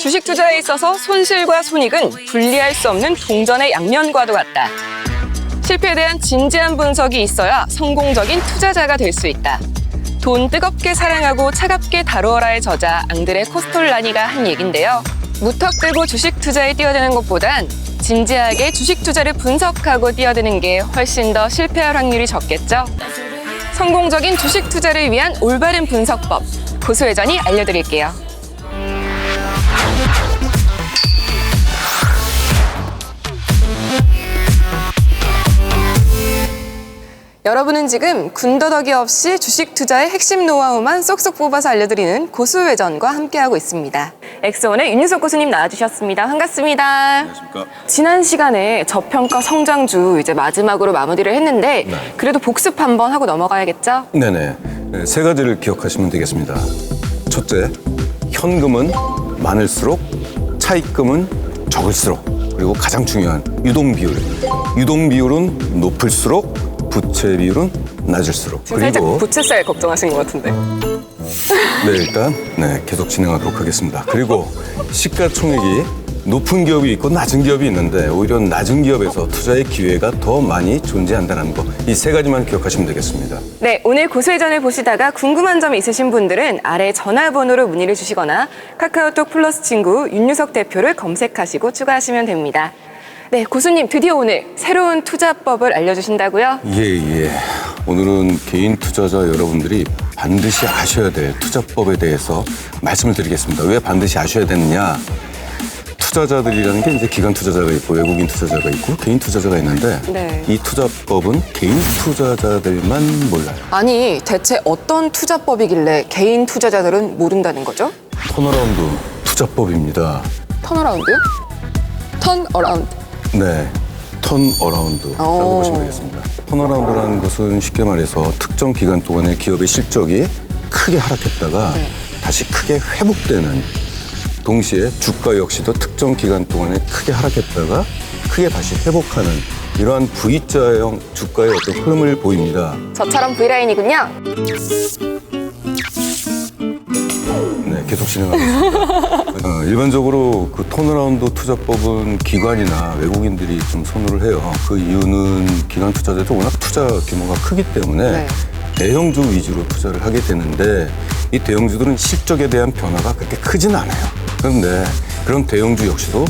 주식 투자에 있어서 손실과 손익은 분리할 수 없는 동전의 양면과도 같다. 실패에 대한 진지한 분석이 있어야 성공적인 투자자가 될 수 있다. 돈 뜨겁게 사랑하고 차갑게 다루어라의 저자 앙드레 코스톨라니가 한 얘긴데요. 무턱대고 주식 투자에 뛰어드는 것보단 진지하게 주식 투자를 분석하고 뛰어드는 게 훨씬 더 실패할 확률이 적겠죠. 성공적인 주식 투자를 위한 올바른 분석법, 고수회전이 알려드릴게요. 여러분은 지금 군더더기 없이 주식 투자의 핵심 노하우만 쏙쏙 뽑아서 알려드리는 고수회전과 함께하고 있습니다. 엑소원의 윤유석 고수님 나와주셨습니다. 반갑습니다. 안녕하십니까. 지난 시간에 저평가 성장주 이제 마지막으로 마무리를 했는데 그래도 복습 한번 하고 넘어가야겠죠? 네네. 세 가지를 기억하시면 되겠습니다. 첫째, 현금은 많을수록 차입금은 적을수록, 그리고 가장 중요한 유동비율. 유동비율은 높을수록 부채 비율은 낮을수록. 지금 살짝 부채살 걱정하신 것 같은데. 네, 일단 계속 진행하도록 하겠습니다. 그리고 시가총액이 높은 기업이 있고 낮은 기업이 있는데 오히려 낮은 기업에서 투자의 기회가 더 많이 존재한다는 거, 이 세 가지만 기억하시면 되겠습니다. 네, 오늘 고수회전을 보시다가 궁금한 점 있으신 분들은 아래 전화번호로 문의를 주시거나 카카오톡 플러스 친구 윤유석 대표를 검색하시고 추가하시면 됩니다. 네, 고수님 드디어 오늘 새로운 투자법을 알려주신다고요? 예. 오늘은 개인 투자자 여러분들이 반드시 아셔야 될 투자법에 대해서 말씀을 드리겠습니다. 왜 반드시 아셔야 되느냐? 투자자들이라는 게 이제 기관 투자자가 있고 외국인 투자자가 있고 개인 투자자가 있는데 이 투자법은 개인 투자자들만 몰라요. 아니, 대체 어떤 투자법이길래 개인 투자자들은 모른다는 거죠? 턴어라운드 투자법입니다. 턴어라운드요? 턴어라운드. 네, 턴어라운드라고 보시면 되겠습니다. 턴어라운드라는 것은 쉽게 말해서 특정 기간 동안에 기업의 실적이 크게 하락했다가 다시 크게 회복되는, 동시에 주가 역시도 특정 기간 동안에 크게 하락했다가 크게 다시 회복하는 이러한 V자형 주가의 어떤 흐름을 보입니다. 저처럼 V라인이군요. 네, 계속 진행하겠습니다. 일반적으로 그 턴어라운드 투자법은 기관이나 외국인들이 좀 선호를 해요. 그 이유는 기관 투자자도 워낙 투자 규모가 크기 때문에 대형주 위주로 투자를 하게 되는데, 이 대형주들은 실적에 대한 변화가 그렇게 크진 않아요. 그런데 그런 대형주 역시도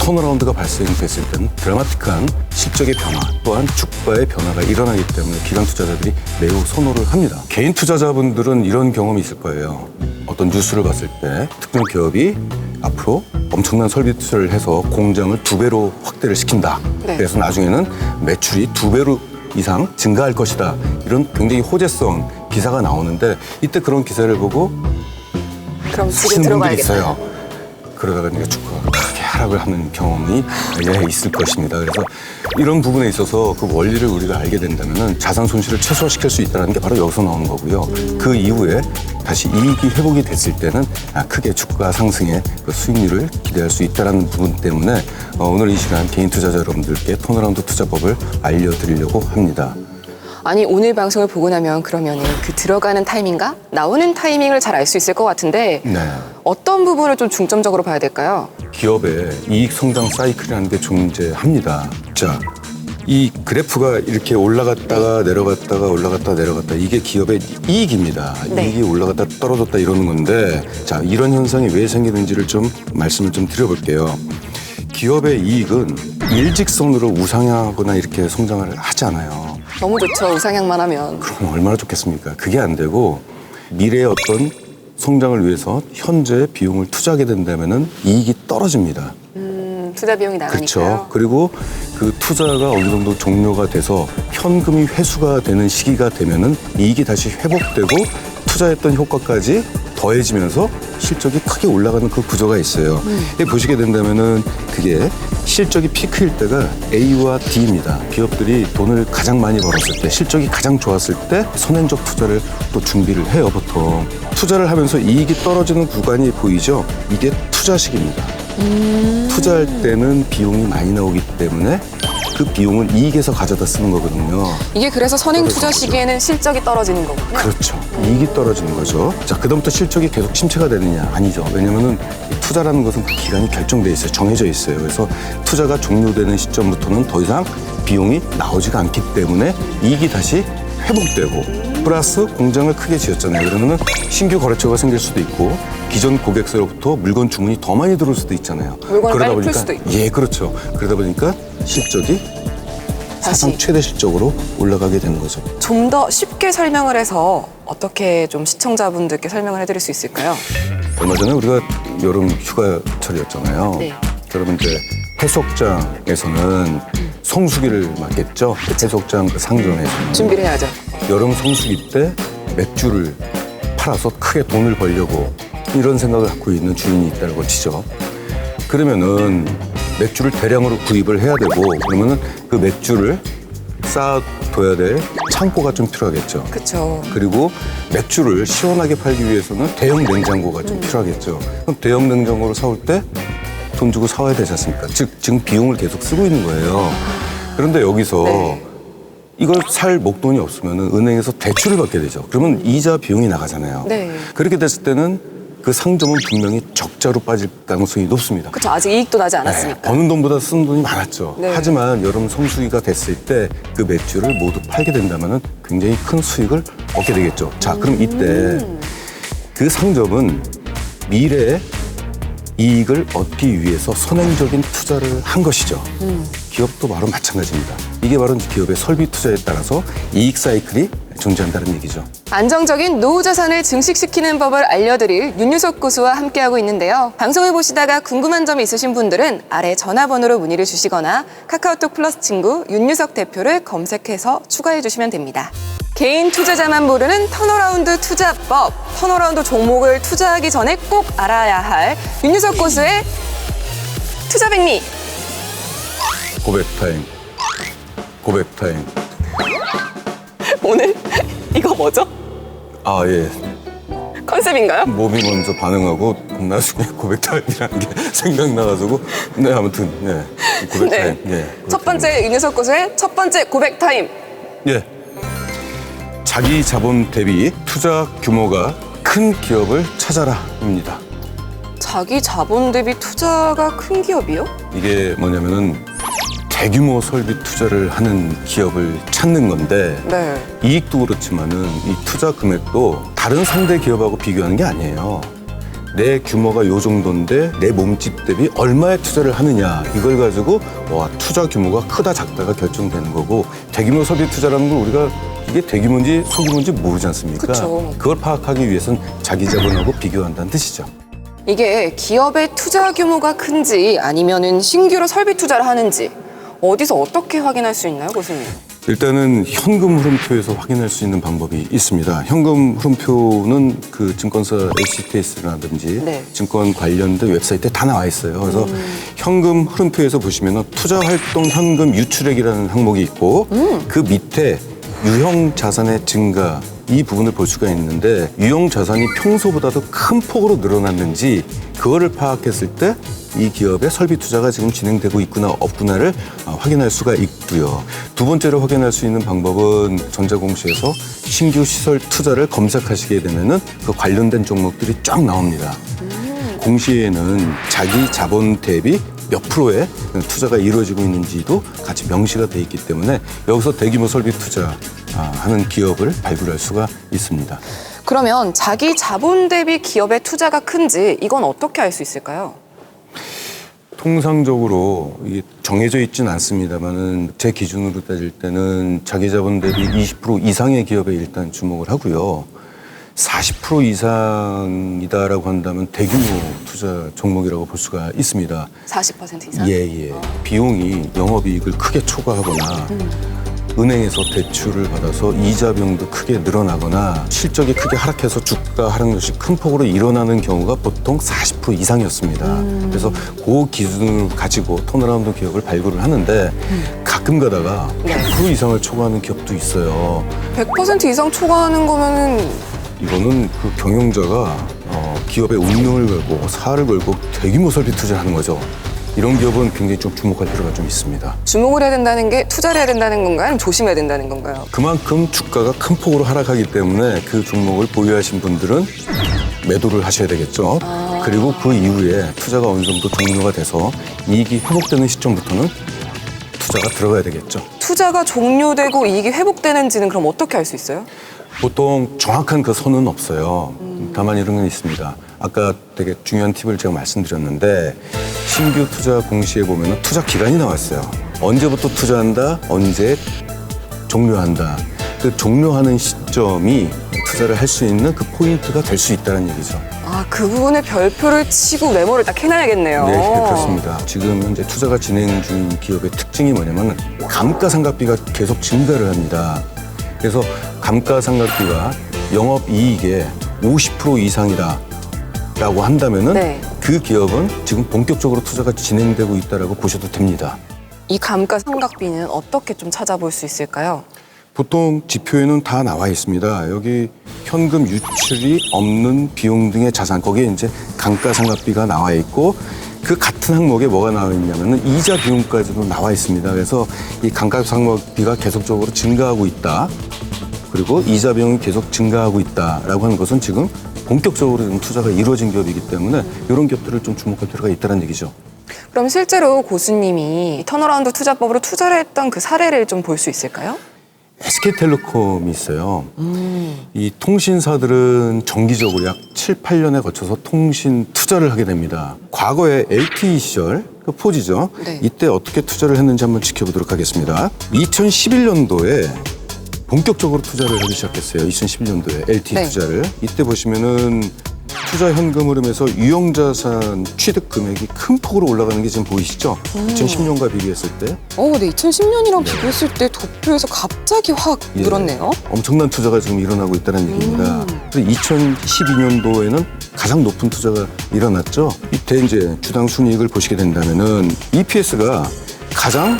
턴어라운드가 발생됐을 때는 드라마틱한 실적의 변화 또한 주가의 변화가 일어나기 때문에 기관 투자자들이 매우 선호를 합니다. 개인 투자자분들은 이런 경험이 있을 거예요. 어떤 뉴스를 봤을 때 특정 기업이 앞으로 엄청난 설비 투자를 해서 공장을 2배로 확대를 시킨다. 그래서 나중에는 매출이 2배로 이상 증가할 것이다. 이런 굉장히 호재성 기사가 나오는데, 이때 그런 기사를 보고 그럼 사신 분들이 있어요. 그러다가 이제 주가가 크게 하락을 하는 경험이 있을 것입니다. 그래서 이런 부분에 있어서 그 원리를 우리가 알게 된다면 자산 손실을 최소화시킬 수 있다는 게 바로 여기서 나오는 거고요. 그 이후에 다시 이익이 회복이 됐을 때는 크게 주가 상승의 그 수익률을 기대할 수 있다는 부분 때문에 오늘 이 시간 개인 투자자 여러분들께 턴어라운드 투자법을 알려드리려고 합니다. 아니, 오늘 방송을 보고 나면 그러면은 그 들어가는 타이밍과 나오는 타이밍을 잘 알 수 있을 것 같은데 어떤 부분을 좀 중점적으로 봐야 될까요? 기업의 이익 성장 사이클이라는 게 존재합니다. 자, 이 그래프가 이렇게 올라갔다가 내려갔다가 올라갔다 내려갔다, 이게 기업의 이익입니다. 이익이 올라갔다 떨어졌다 이러는 건데, 자, 이런 현상이 왜 생기는지를 좀 말씀을 좀 드려볼게요. 기업의 이익은 일직선으로 우상향하거나 이렇게 성장을 하지 않아요. 너무 좋죠, 우상향만 하면. 그럼 얼마나 좋겠습니까? 그게 안 되고 미래의 어떤 성장을 위해서 현재 비용을 투자하게 된다면은 이익이 떨어집니다. 투자 비용이 나가니까요. 그렇죠. 그리고 그 투자가 어느 정도 종료가 돼서 현금이 회수가 되는 시기가 되면은 이익이 다시 회복되고 투자했던 효과까지 더해지면서 실적이 크게 올라가는 그 구조가 있어요. 보시게 된다면은 그게 실적이 피크일 때가 A와 D입니다. 기업들이 돈을 가장 많이 벌었을 때, 실적이 가장 좋았을 때 선행적 투자를 또 준비를 해요, 보통. 투자를 하면서 이익이 떨어지는 구간이 보이죠? 이게 투자식입니다. 투자할 때는 비용이 많이 나오기 때문에 그 비용을 이익에서 가져다 쓰는 거거든요. 이게 그래서 선행 투자 시기에는 실적이 떨어지는 거군요. 그렇죠. 이익이 떨어지는 거죠. 자, 그다음부터 실적이 계속 침체가 되느냐? 아니죠. 왜냐면은 투자라는 것은 그 기간이 결정돼 있어요. 정해져 있어요. 그래서 투자가 종료되는 시점부터는 더 이상 비용이 나오지가 않기 때문에 이익이 다시 회복되고 플러스 공장을 크게 지었잖아요. 그러면은 신규 거래처가 생길 수도 있고 기존 고객사로부터 물건 주문이 더 많이 들어올 수도 있잖아요. 물건을 빨리 풀 수도 있고. 예, 그렇죠. 그러다 보니까 실적이 사상 최대 실적으로 올라가게 되는 거죠. 좀 더 쉽게 설명을 해서 어떻게 좀 시청자분들께 설명을 해드릴 수 있을까요? 얼마 전에 우리가 여름 휴가철이었잖아요. 네. 그러면 이제 해수욕장에서는 성수기를 맞겠죠. 해수욕장 그 상점에서는 준비를 해야죠. 여름 성수기 때 맥주를 팔아서 크게 돈을 벌려고 이런 생각을 갖고 있는 주인이 있다고 치죠. 그러면은 맥주를 대량으로 구입을 해야 되고 그러면은 그 맥주를 쌓아둬야 될 창고가 좀 필요하겠죠. 그렇죠. 그리고 맥주를 시원하게 팔기 위해서는 대형 냉장고가 좀 필요하겠죠. 그럼 대형 냉장고를 사올 때 돈 주고 사와야 되지 않습니까? 즉, 지금 비용을 계속 쓰고 있는 거예요. 그런데 여기서 네. 이걸 살 목돈이 없으면 은행에서 대출을 받게 되죠. 그러면 이자 비용이 나가잖아요. 네. 그렇게 됐을 때는 그 상점은 분명히 적자로 빠질 가능성이 높습니다. 그렇죠. 아직 이익도 나지 않았으니까. 버는 돈보다 쓰는 돈이 많았죠. 네. 하지만 여름 성수기가 됐을 때 그 맥주를 모두 팔게 된다면 굉장히 큰 수익을 얻게 되겠죠. 자, 그럼 이때 그 상점은 미래에 이익을 얻기 위해서 선행적인 투자를 한 것이죠. 기업도 바로 마찬가지입니다. 이게 바로 기업의 설비 투자에 따라서 이익 사이클이 존재한다는 얘기죠. 안정적인 노후 자산을 증식시키는 법을 알려드릴 윤유석 고수와 함께하고 있는데요. 방송을 보시다가 궁금한 점이 있으신 분들은 아래 전화번호로 문의를 주시거나 카카오톡 플러스 친구 윤유석 대표를 검색해서 추가해 주시면 됩니다. 개인 투자자만 모르는 턴어라운드 투자법, 턴어라운드 종목을 투자하기 전에 꼭 알아야 할 윤유석 고수의 투자 백미. 고백 타임. 고백 타임. 오늘 이거 뭐죠? 아, 예. 컨셉인가요? 몸이 먼저 반응하고 나중에 고백 타임이라는 게 생각나가지고 네, 아무튼 네. 고백 네. 타임. 예. 첫 번째 윤유석 고수의 첫 번째 고백 타임. 예. 자기 자본 대비 투자 규모가 큰 기업을 찾아라입니다. 자기 자본 대비 투자가 큰 기업이요? 이게 뭐냐면은 대규모 설비 투자를 하는 기업을 찾는 건데 네. 이익도 그렇지만은 이 투자 금액도 다른 상대 기업하고 비교하는 게 아니에요. 내 규모가 요 정도인데 내 몸집 대비 얼마의 투자를 하느냐 이걸 가지고 와 투자 규모가 크다 작다가 결정되는 거고 대규모 설비 투자라는 걸 우리가 이게 대규모인지 소규모인지 모르지 않습니까? 그쵸. 그걸 파악하기 위해서는 자기 자본하고 비교한다는 뜻이죠. 이게 기업의 투자 규모가 큰지 아니면은 신규로 설비 투자를 하는지 어디서 어떻게 확인할 수 있나요, 교수님? 일단은 현금 흐름표에서 확인할 수 있는 방법이 있습니다. 현금 흐름표는 그 증권사 HTS라든지 네. 증권 관련된 웹사이트에 다 나와 있어요. 그래서 현금 흐름표에서 보시면 투자활동 현금 유출액이라는 항목이 있고 그 밑에 유형 자산의 증가 이 부분을 볼 수가 있는데 유형 자산이 평소보다도 큰 폭으로 늘어났는지 그거를 파악했을 때 이 기업의 설비 투자가 지금 진행되고 있구나 없구나를 확인할 수가 있고요. 두 번째로 확인할 수 있는 방법은 전자공시에서 신규 시설 투자를 검색하시게 되면은 그 관련된 종목들이 쫙 나옵니다. 공시에는 자기 자본 대비 몇 프로의 투자가 이루어지고 있는지도 같이 명시가 돼 있기 때문에 여기서 대규모 설비 투자하는 기업을 발굴할 수가 있습니다. 그러면 자기 자본 대비 기업의 투자가 큰지 이건 어떻게 알 수 있을까요? 통상적으로 이게 정해져 있지는 않습니다만은 제 기준으로 따질 때는 자기 자본 대비 20% 이상의 기업에 일단 주목을 하고요. 40% 이상이다라고 한다면 대규모 투자 종목이라고 볼 수가 있습니다. 40% 이상? 예. 비용이 영업이익을 크게 초과하거나 은행에서 대출을 받아서 이자 비용도 크게 늘어나거나 실적이 크게 하락해서 주가 하락률이 큰 폭으로 일어나는 경우가 보통 40% 이상이었습니다. 그래서 그 기준을 가지고 턴어라운드 기업을 발굴을 하는데 가끔 가다가 100% 이상을 초과하는 기업도 있어요. 100% 이상 초과하는 거면은 이거는 그 경영자가 기업의 운명을 걸고 사활을 걸고 대규모 설비 투자를 하는 거죠. 이런 기업은 굉장히 좀 주목할 필요가 좀 있습니다. 주목을 해야 된다는 게 투자를 해야 된다는 건가요? 아니면 조심해야 된다는 건가요? 그만큼 주가가 큰 폭으로 하락하기 때문에 그 종목을 보유하신 분들은 매도를 하셔야 되겠죠. 그리고 그 이후에 투자가 어느 정도 종료가 돼서 이익이 회복되는 시점부터는 투자가 들어가야 되겠죠. 투자가 종료되고 이익이 회복되는지는 그럼 어떻게 알 수 있어요? 보통 정확한 그 선은 없어요. 다만 이런 건 있습니다. 아까 되게 중요한 팁을 제가 말씀드렸는데 신규 투자 공시에 보면 투자 기간이 나왔어요. 언제부터 투자한다, 언제 종료한다. 그 종료하는 시점이 투자를 할 수 있는 그 포인트가 될 수 있다는 얘기죠. 아, 그 부분에 별표를 치고 메모를 딱 해놔야겠네요. 네, 그렇습니다. 지금 현재 투자가 진행 중인 기업의 특징이 뭐냐면 감가상각비가 계속 증가를 합니다. 그래서 감가상각비가 영업이익의 50% 이상이다라고 한다면은 네. 그 기업은 지금 본격적으로 투자가 진행되고 있다라고 보셔도 됩니다. 이 감가상각비는 어떻게 좀 찾아볼 수 있을까요? 보통 지표에는 다 나와 있습니다. 여기 현금 유출이 없는 비용 등의 자산, 거기에 이제 감가상각비가 나와 있고 그 같은 항목에 뭐가 나와 있냐면은 이자 비용까지도 나와 있습니다. 그래서 이 감가상각비가 계속적으로 증가하고 있다. 그리고 이자 비용이 계속 증가하고 있다라고 하는 것은 지금 본격적으로 지금 투자가 이루어진 기업이기 때문에 이런 기업들을 좀 주목할 필요가 있다는 얘기죠. 그럼 실제로 고수님이 턴어라운드 투자법으로 투자를 했던 그 사례를 좀 볼 수 있을까요? SK텔레콤이 있어요. 이 통신사들은 정기적으로 약 7, 8년에 거쳐서 통신 투자를 하게 됩니다. 과거에 LTE 시절, 그 포지죠. 네. 이때 어떻게 투자를 했는지 한번 지켜보도록 하겠습니다. 2011년도에 본격적으로 투자를 하기 시작했어요. 2011년도에 LTE 네. 투자를. 이때 보시면은 투자 현금 흐름에서 유형자산 취득 금액이 큰 폭으로 올라가는 게 지금 보이시죠? 2010년과 비교했을 때. 네, 2010년이랑 비교했을 때 도표에서 갑자기 확 예. 늘었네요. 엄청난 투자가 지금 일어나고 있다는 얘기입니다. 그래서 2012년도에는 가장 높은 투자가 일어났죠. 이때 이제 주당 순이익을 보시게 된다면은 EPS가 가장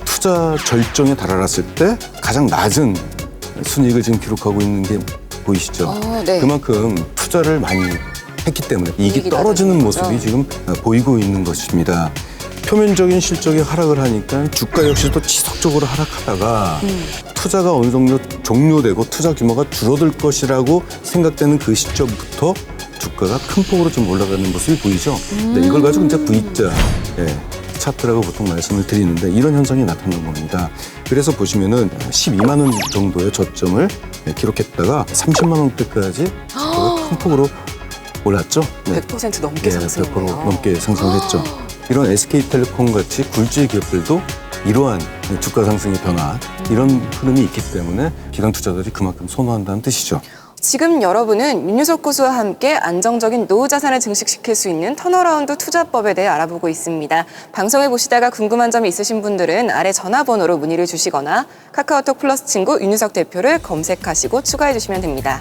투자 절정에 달하았을 때 가장 낮은 순이익을 지금 기록하고 있는 게 보이시죠? 네. 그만큼 투자를 많이 했기 때문에 이익이 이익이 떨어지는 낮아진 모습이 거죠. 지금 보이고 있는 것입니다. 표면적인 실적이 하락을 하니까 주가 역시도 지속적으로 하락하다가 투자가 어느 정도 종료되고 투자 규모가 줄어들 것이라고 생각되는 그 시점부터 주가가 큰 폭으로 좀 올라가는 모습이 보이죠. 네, 이걸 가지고 이제 V자 차트라고 보통 말씀을 드리는데 이런 현상이 나타난 겁니다. 그래서 보시면은 12만 원 정도의 저점을 기록했다가 30만 원대까지 큰 폭으로 올랐죠. 네. 100% 넘게 네, 상승했네요. 100% 넘게 상승했죠. 이런 SK텔레콤 같이 굴지의 기업들도 이러한 주가 상승의 변화, 이런 흐름이 있기 때문에 기관 투자자들이 그만큼 선호한다는 뜻이죠. 지금 여러분은 윤유석 고수와 함께 안정적인 노후 자산을 증식시킬 수 있는 턴어라운드 투자법에 대해 알아보고 있습니다. 방송을 보시다가 궁금한 점이 있으신 분들은 아래 전화번호로 문의를 주시거나 카카오톡 플러스 친구 윤유석 대표를 검색하시고 추가해 주시면 됩니다.